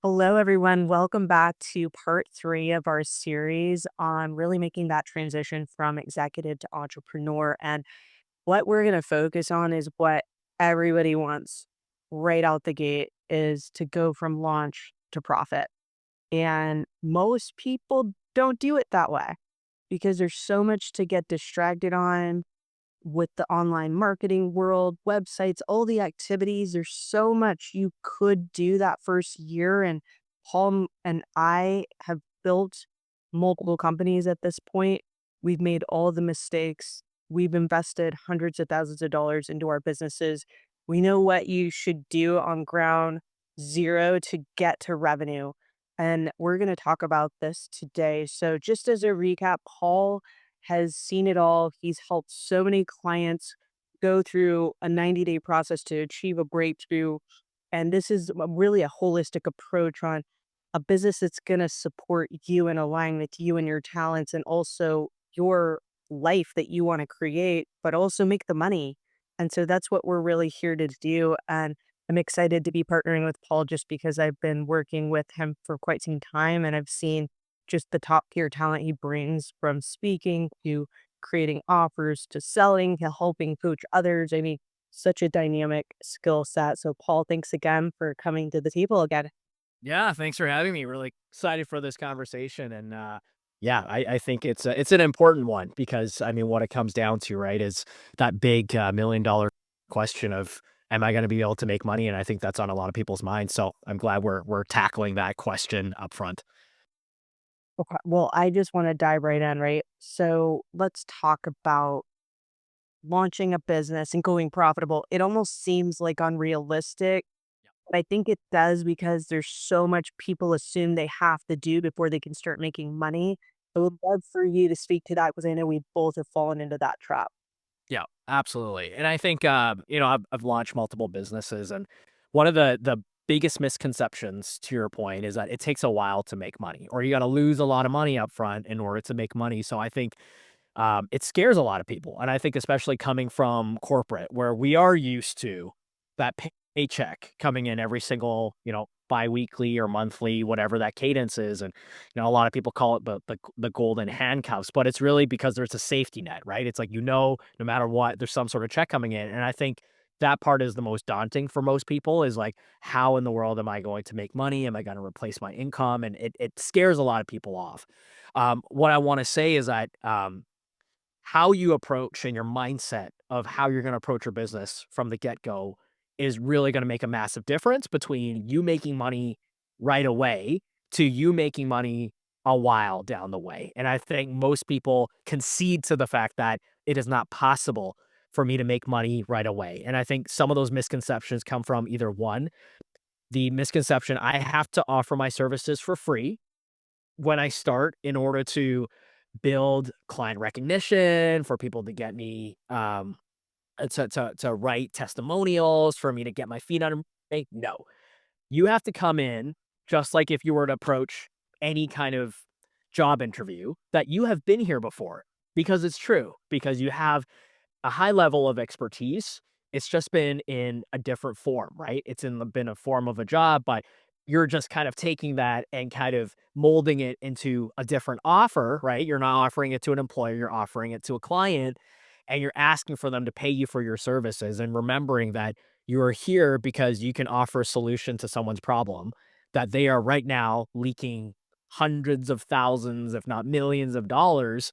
Hello, everyone. Welcome back to part three of our series on really making that transition from executive to entrepreneur. And what we're going to focus on is what everybody wants right out the gate is to go from launch to profit. And most people don't do it that way because there's so much to get distracted on with the online marketing world, websites, all the activities. There's so much you could do that first year. And and I have built multiple companies at this point. We've made all the mistakes. We've invested hundreds of thousands of dollars into our businesses. We know what you should do on ground zero to get to revenue. And we're going to talk about this today. So, just as a recap, Paul has seen it all. He's helped so many clients go through a 90-day process to achieve a breakthrough. And this is really a holistic approach on a business that's going to support you and align with you and your talents and also your life that you want to create, but also make the money. And so that's what we're really here to do. And I'm excited to be partnering with Paul just because I've been working with him for quite some time and I've seen just the top tier talent he brings from speaking to creating offers to selling to helping coach others. I mean, such a dynamic skill set. So, Paul, thanks again for coming to the table again. Yeah, thanks for having me. Really excited for this conversation, and yeah, I think it's an important one because I mean, what it comes down to, right, is that big $1 million question of am I going to be able to make money? And I think that's on a lot of people's minds. So I'm glad we're tackling that question up front. Okay. Well, I just want to dive right in, right? So, let's talk about launching a business and going profitable. It almost seems like unrealistic. But I think it does because there's so much people assume they have to do before they can start making money. I would love for you to speak to that because I know we both have fallen into that trap. Yeah, absolutely. And I think I've launched multiple businesses, and one of the biggest misconceptions to your point is that it takes a while to make money, or you got to lose a lot of money up front in order to make money. So I think it scares a lot of people. And I think especially coming from corporate where we are used to that paycheck coming in every single, biweekly or monthly, whatever that cadence is. And, a lot of people call it the golden handcuffs, but it's really because there's a safety net, right? It's like, no matter what, there's some sort of check coming in. And I think that part is the most daunting for most people is like, how in the world am I going to make money? Am I going to replace my income? And it scares a lot of people off. What I want to say is that, how you approach and your mindset of how you're going to approach your business from the get go is really going to make a massive difference between you making money right away to you making money a while down the way. And I think most people concede to the fact that it is not possible for me to make money right away. And I think some of those misconceptions come from either one, the misconception I have to offer my services for free when I start in order to build client recognition, for people to get me, to write testimonials, for me to get my feet under me. No, you have to come in just like if you were to approach any kind of job interview that you have been here before, because it's true, because you have a high level of expertise. It's just been in a different form, right? Been a form of a job, but you're just kind of taking that and kind of molding it into a different offer, right? You're not offering it to an employer, you're offering it to a client, and you're asking for them to pay you for your services, and remembering that you are here because you can offer a solution to someone's problem that they are right now leaking hundreds of thousands, if not millions of dollars,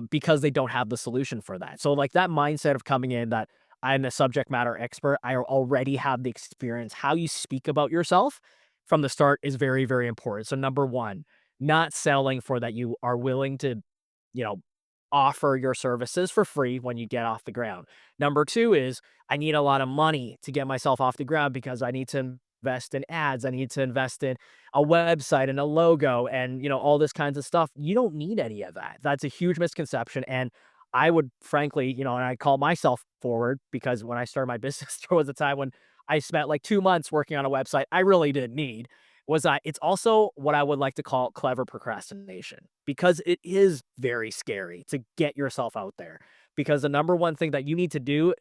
because they don't have the solution for that. So, like that mindset of coming in that I'm a subject matter expert, I already have the experience. How you speak about yourself from the start is very, very important. So, number one, not selling for that you are willing to, you know, offer your services for free when you get off the ground. Number two is I need a lot of money to get myself off the ground because I need to invest in ads. I need to invest in a website and a logo and, all this kinds of stuff. You don't need any of that. That's a huge misconception. And I would frankly, and I call myself forward because when I started my business, there was a time when I spent like 2 months working on a website I really didn't need. It's also what I would like to call clever procrastination, because it is very scary to get yourself out there. Because the number one thing that you need to do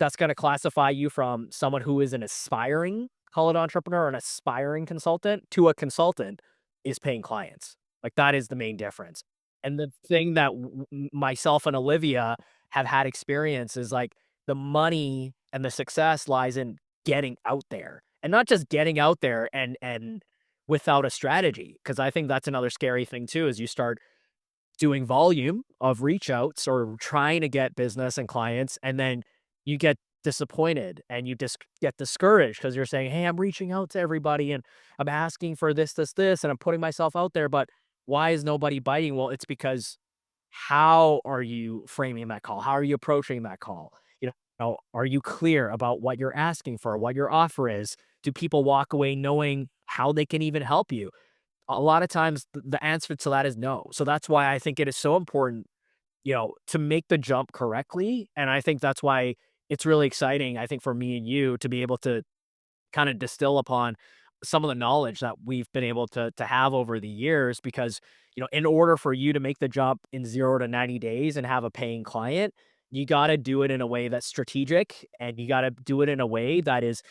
that's going to classify you from someone who is an aspiring call it entrepreneur, an aspiring consultant to a consultant is paying clients. Like that is the main difference. And the thing that myself and Olivia have had experience is like the money and the success lies in getting out there and not just getting out there and without a strategy. Cause I think that's another scary thing too, is you start doing volume of reach outs or trying to get business and clients, and then you get disappointed and you just get discouraged because you're saying, hey, I'm reaching out to everybody and I'm asking for this, and I'm putting myself out there, but why is nobody biting? Well, it's because how are you framing that call? How are you approaching that call? Are you clear about what you're asking for, what your offer is? Do people walk away knowing how they can even help you? A lot of times the answer to that is no. So that's why I think it is so important, to make the jump correctly. And I think that's why it's really exciting, I think, for me and you to be able to kind of distill upon some of the knowledge that we've been able to have over the years because in order for you to make the jump in 0 to 90 days and have a paying client, you got to do it in a way that's strategic and you got to do it in a way that is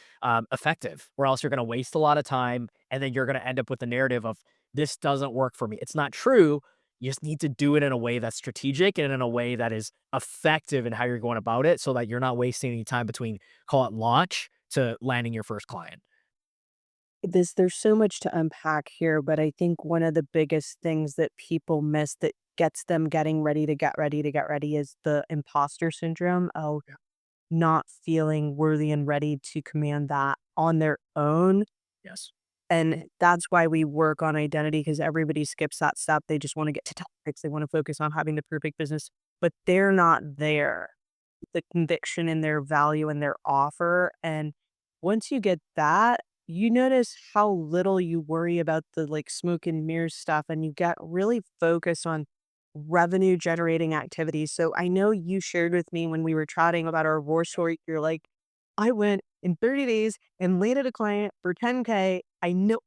effective, or else you're going to waste a lot of time and then you're going to end up with the narrative of this doesn't work for me. It's not true. You just need to do it in a way that's strategic and in a way that is effective in how you're going about it so that you're not wasting any time between, call it, launch to landing your first client. There's so much to unpack here, but I think one of the biggest things that people miss that gets them getting ready to get ready to get ready is the imposter syndrome of Yeah. not feeling worthy and ready to command that on their own. Yes. And that's why we work on identity, because everybody skips that step. They just want to get to topics. They want to focus on having the perfect business, but they're not there. The conviction in their value and their offer. And once you get that, you notice how little you worry about the like smoke and mirrors stuff and you get really focused on revenue generating activities. So I know you shared with me when we were chatting about our war story, you're like, I went in 30 days and landed a client for 10K. I know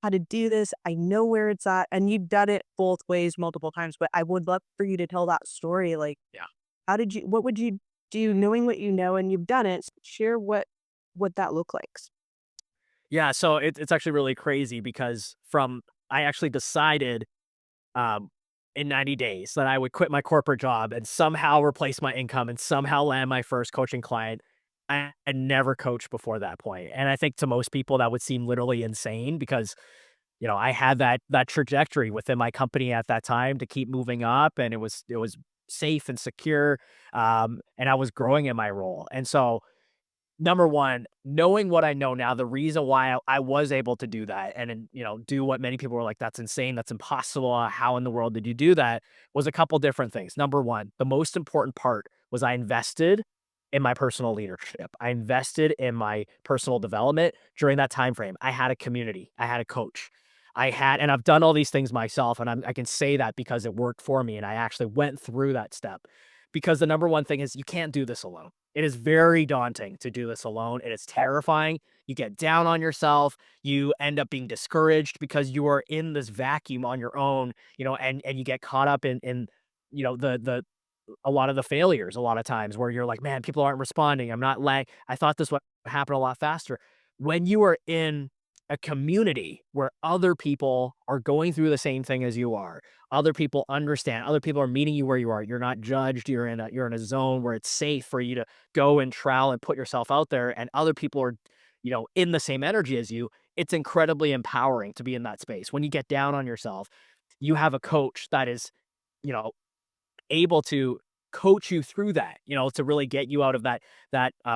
how to do this. I know where it's at. And you've done it both ways multiple times, but I would love for you to tell that story. Like, Yeah. what would you do knowing what you know and you've done it? Share what that looked like. Yeah, so it's actually really crazy because from I actually decided, um, in 90 days that I would quit my corporate job and somehow replace my income and somehow land my first coaching client. I had never coached before that point, and I think to most people that would seem literally insane because, I had that trajectory within my company at that time to keep moving up, and it was safe and secure, and I was growing in my role, and so number one, knowing what I know now, the reason why I was able to do that and then, do what many people were like, that's insane, that's impossible. How in the world did you do that? Was a couple different things. Number one, the most important part was I invested in my personal leadership. I invested in my personal development during that time frame. I had a community, I had a coach. And I've done all these things myself, and I can say that because it worked for me, and I actually went through that step. Because the number one thing is you can't do this alone. It is very daunting to do this alone. It is terrifying. You get down on yourself. You end up being discouraged because you are in this vacuum on your own, and you get caught up in the a lot of the failures a lot of times where you're like, man, people aren't responding. I thought this would happen a lot faster. When you are in a community where other people are going through the same thing as you are, other people understand, other people are meeting you where you are. You're not judged. You're in a zone where it's safe for you to go and trowel and put yourself out there, and other people are, in the same energy as you. It's incredibly empowering to be in that space. When you get down on yourself, you have a coach that is, you know, able to coach you through that, to really get you out of that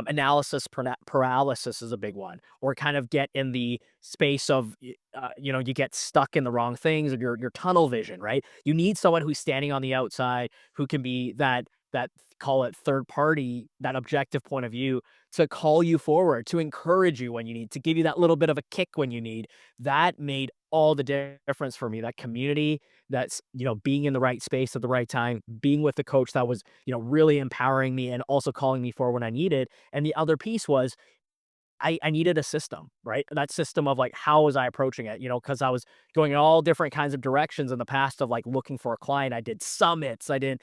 analysis paralysis is a big one, or kind of get in the space of, you get stuck in the wrong things or your tunnel vision, right? You need someone who's standing on the outside who can be that call it third party, that objective point of view to call you forward, to encourage you when you need, to give you that little bit of a kick when you need. That made all the difference for me. That community, that's, being in the right space at the right time, being with the coach that was, really empowering me and also calling me forward when I needed. And the other piece was I needed a system, right? That system of like, how was I approaching it? Because I was going in all different kinds of directions in the past of like looking for a client. I did summits, I did,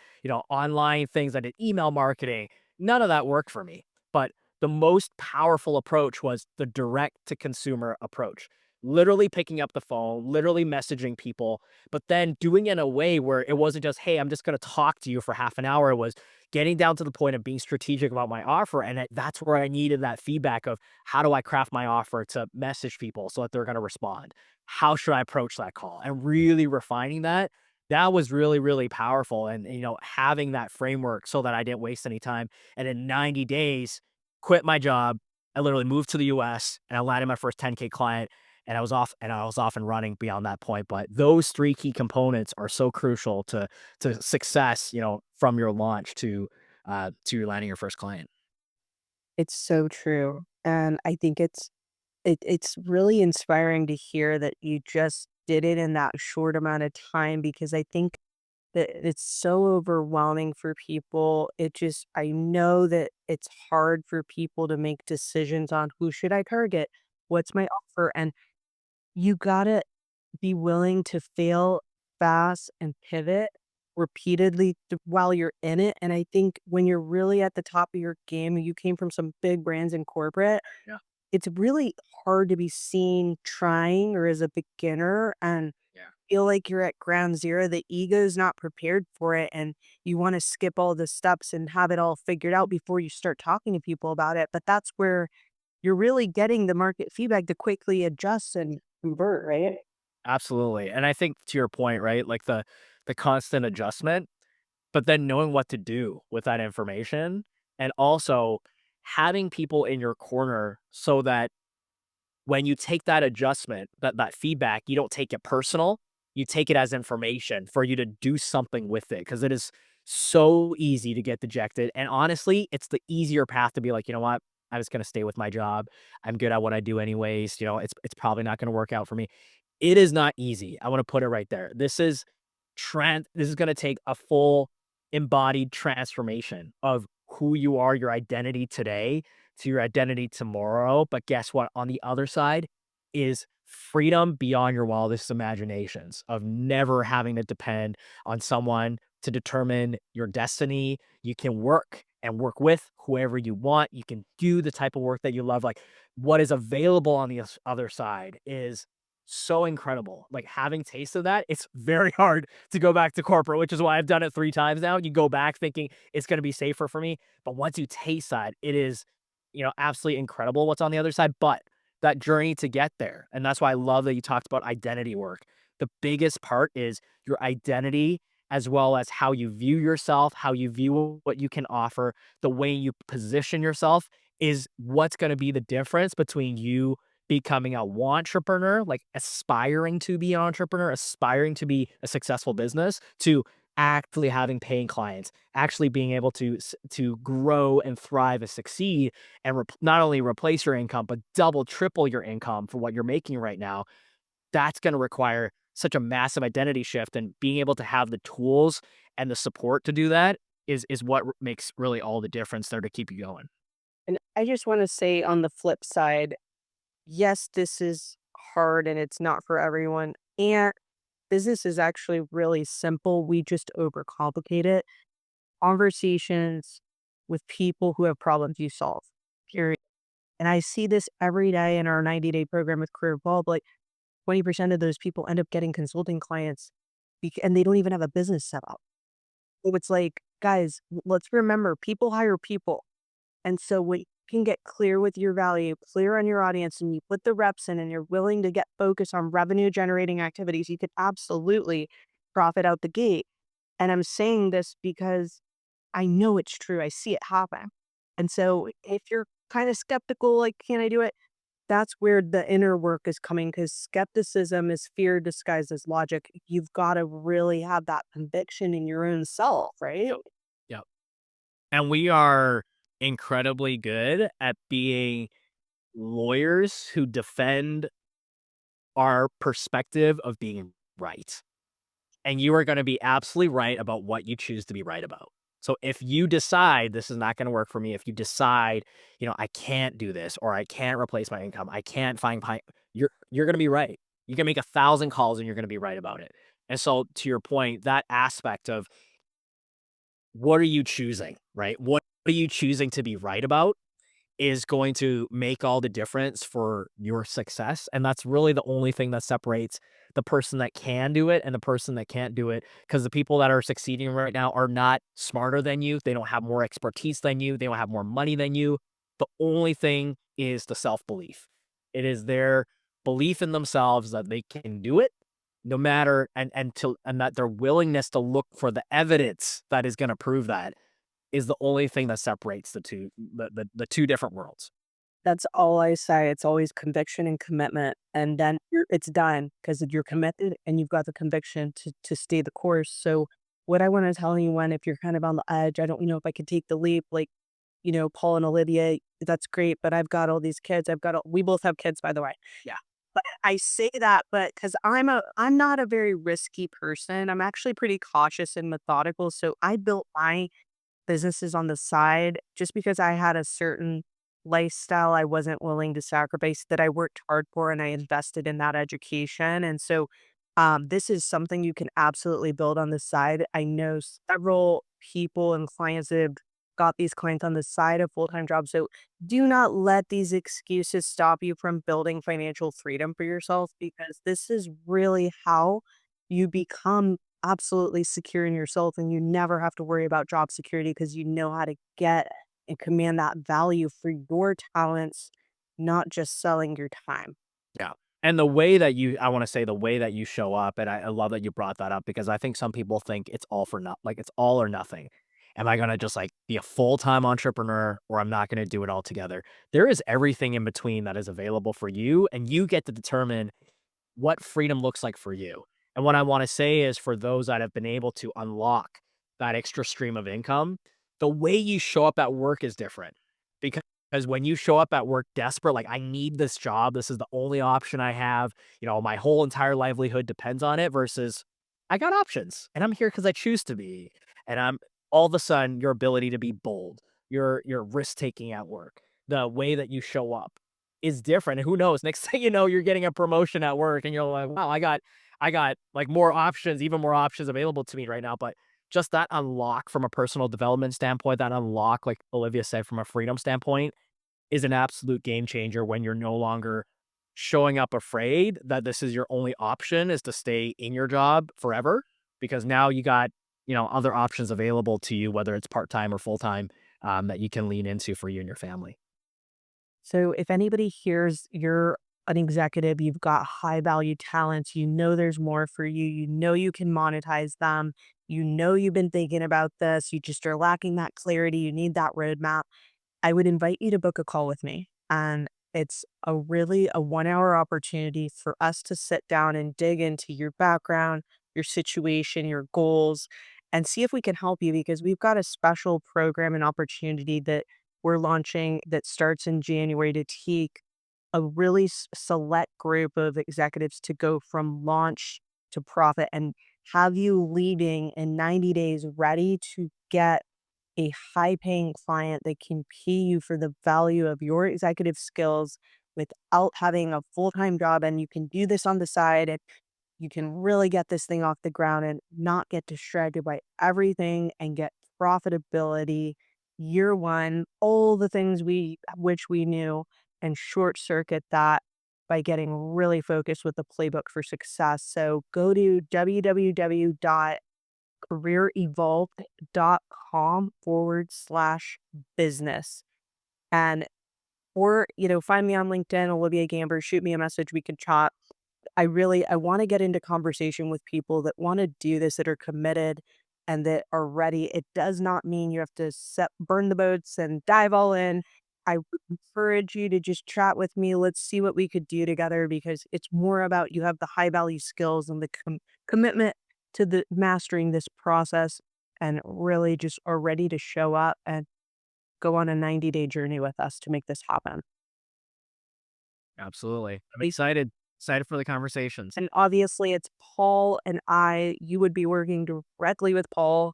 online things, I did email marketing. None of that worked for me. But the most powerful approach was the direct to consumer approach. Literally picking up the phone, literally messaging people, but then doing it in a way where it wasn't just, "Hey, I'm just gonna talk to you for half an hour." It was getting down to the point of being strategic about my offer, and that's where I needed that feedback of, how do I craft my offer to message people so that they're gonna respond? How should I approach that call? And really refining that, that was really, really powerful, and, having that framework so that I didn't waste any time, and in 90 days, quit my job. I literally moved to the US, and I landed my first 10K client, and I was off and running beyond that point. But those 3 key components are so crucial to success, from your launch to your landing your first client. It's so true, and I think it's really inspiring to hear that you just did it in that short amount of time because I think that it's so overwhelming for people. I know that it's hard for people to make decisions on who should I target? What's my offer? And you gotta be willing to fail fast and pivot repeatedly while you're in it. And I think when you're really at the top of your game, you came from some big brands in corporate, Yeah, it's really hard to be seen trying or as a beginner and yeah. feel like you're at ground zero. The ego's not prepared for it. And you want to skip all the steps and have it all figured out before you start talking to people about it. But that's where you're really getting the market feedback to quickly adjust and convert, right? Absolutely, and I think to your point, right, like the constant adjustment, but then knowing what to do with that information, and also having people in your corner so that when you take that adjustment, that feedback, you don't take it personal. You take it as information for you to do something with it, because it is so easy to get dejected. And honestly, it's the easier path to be like, you know what? I'm just gonna stay with my job. I'm good at what I do anyways. It's probably not gonna work out for me. It is not easy. I want to put it right there. This is gonna take a full embodied transformation of who you are, your identity today to your identity tomorrow. But guess what? On the other side is freedom beyond your wildest imaginations of never having to depend on someone to determine your destiny. You can work and work with whoever you want. You can do the type of work that you love. Like, what is available on the other side is so incredible. Like, having tasted that, it's very hard to go back to corporate, which is why I've done it 3 times now. You go back thinking it's going to be safer for me. But once you taste that, it is, absolutely incredible what's on the other side. But that journey to get there, and that's why I love that you talked about identity work. The biggest part is your identity, as well as how you view yourself, how you view what you can offer, the way you position yourself is what's going to be the difference between you becoming a entrepreneur, like aspiring to be an entrepreneur, aspiring to be a successful business, to actually having paying clients, actually being able to grow and thrive and succeed, and not only replace your income but double, triple your income for what you're making right now. That's going to require such a massive identity shift, and being able to have the tools and the support to do that is what makes really all the difference there to keep you going. And I just want to say on the flip side, yes, this is hard and it's not for everyone. And business is actually really simple. We just overcomplicate it. Conversations with people who have problems you solve, period. And I see this every day in our 90-day program with Career Evolve. Like 20% of those people end up getting consulting clients and they don't even have a business set up. So it's like, guys, let's remember people hire people. And so when you can get clear with your value, clear on your audience, and you put the reps in and you're willing to get focused on revenue generating activities, you could absolutely profit out the gate. And I'm saying this because I know it's true. I see it happen. And so if you're kind of skeptical, like, can I do it? That's where the inner work is coming because skepticism is fear disguised as logic. You've got to really have that conviction in your own self, right? Yep. Yep. And we are incredibly good at being lawyers who defend our perspective of being right. And you are going to be absolutely right about what you choose to be right about. So if you decide this is not going to work for me, if you decide, I can't do this, or I can't replace my income, I can't you're going to be right. You can make 1,000 calls and you're going to be right about it. And so to your point, that aspect of what are you choosing, right? What are you choosing to be right about? is going to make all the difference for your success. And that's really the only thing that separates the person that can do it and the person that can't do it. Because the people that are succeeding right now are not smarter than you. They don't have more expertise than you. They don't have more money than you. The only thing is the self belief. It is their belief in themselves that they can do it no matter and that their willingness to look for the evidence that is going to prove that is the only thing that separates the two different worlds. That's all I say. It's always conviction and commitment, and then it's done because you're committed and you've got the conviction to stay the course. So, what I want to tell you, when if you're kind of on the edge, I don't know if I could take the leap, like Paul and Olivia. That's great, but I've got all these kids. We both have kids, by the way. Yeah. But I say that, but because I'm not a very risky person. I'm actually pretty cautious and methodical. So I built my businesses on the side just because I had a certain lifestyle I wasn't willing to sacrifice that I worked hard for and I invested in that education. And so this is something you can absolutely build on the side. I know several people and clients that have got these clients on the side of full-time jobs. So do not let these excuses stop you from building financial freedom for yourself, because this is really how you become absolutely secure in yourself, and you never have to worry about job security because you know how to get and command that value for your talents, not just selling your time. Yeah. And the way that I want to say the way that you show up, and I love that you brought that up because I think some people think it's all for not like it's all or nothing. Am I going to just like be a full time entrepreneur or I'm not going to do it all together? There is everything in between that is available for you, and you get to determine what freedom looks like for you. And what I want to say is for those that have been able to unlock that extra stream of income, the way you show up at work is different. Because when you show up at work desperate, like I need this job, this is the only option I have, my whole entire livelihood depends on it versus I got options and I'm here because I choose to be. And I'm all of a sudden your ability to be bold, your risk taking at work, the way that you show up is different. And who knows? Next thing you know, you're getting a promotion at work and you're like, wow, I got like more options, even more options available to me right now. But just that unlock from a personal development standpoint, that unlock, like Olivia said, from a freedom standpoint, is an absolute game changer when you're no longer showing up afraid that this is your only option is to stay in your job forever because now you got, other options available to you, whether it's part-time or full-time, that you can lean into for you and your family. So if anybody hears you're an executive, you've got high value talents, there's more for you, you can monetize them, you've been thinking about this, you just are lacking that clarity, you need that roadmap, I would invite you to book a call with me. And it's a 1 hour opportunity for us to sit down and dig into your background, your situation, your goals, and see if we can help you, because we've got a special program and opportunity that we're launching that starts in January to take a really select group of executives to go from launch to profit and have you leaving in 90 days ready to get a high paying client that can pay you for the value of your executive skills without having a full time job. And you can do this on the side and you can really get this thing off the ground and not get distracted by everything and get profitability year one, all the things we which we knew, and short circuit that by getting really focused with the playbook for success. So go to www.careerevolved.com/business. And or, find me on LinkedIn, Olivia Gamber, shoot me a message, we can chat. I want to get into conversation with people that want to do this, that are committed and that are ready. It does not mean you have to burn the boats and dive all in. I would encourage you to just chat with me. Let's see what we could do together, because it's more about you have the high value skills and the commitment to the mastering this process, and really just are ready to show up and go on a 90-day journey with us to make this happen. Absolutely. I'm excited for the conversations. And obviously it's Paul and I. You would be working directly with Paul.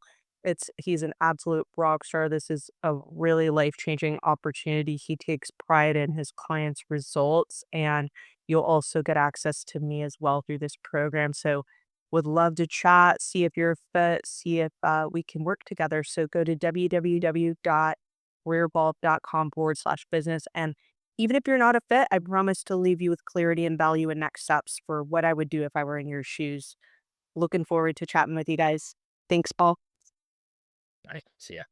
He's an absolute rock star. This is a really life-changing opportunity. He takes pride in his clients' results, and you'll also get access to me as well through this program. So would love to chat, see if you're a fit, see if we can work together. So go to www careerevolve.com/business. And even if you're not a fit, I promise to leave you with clarity and value and next steps for what I would do if I were in your shoes. Looking forward to chatting with you guys. Thanks, Paul. Right. See ya.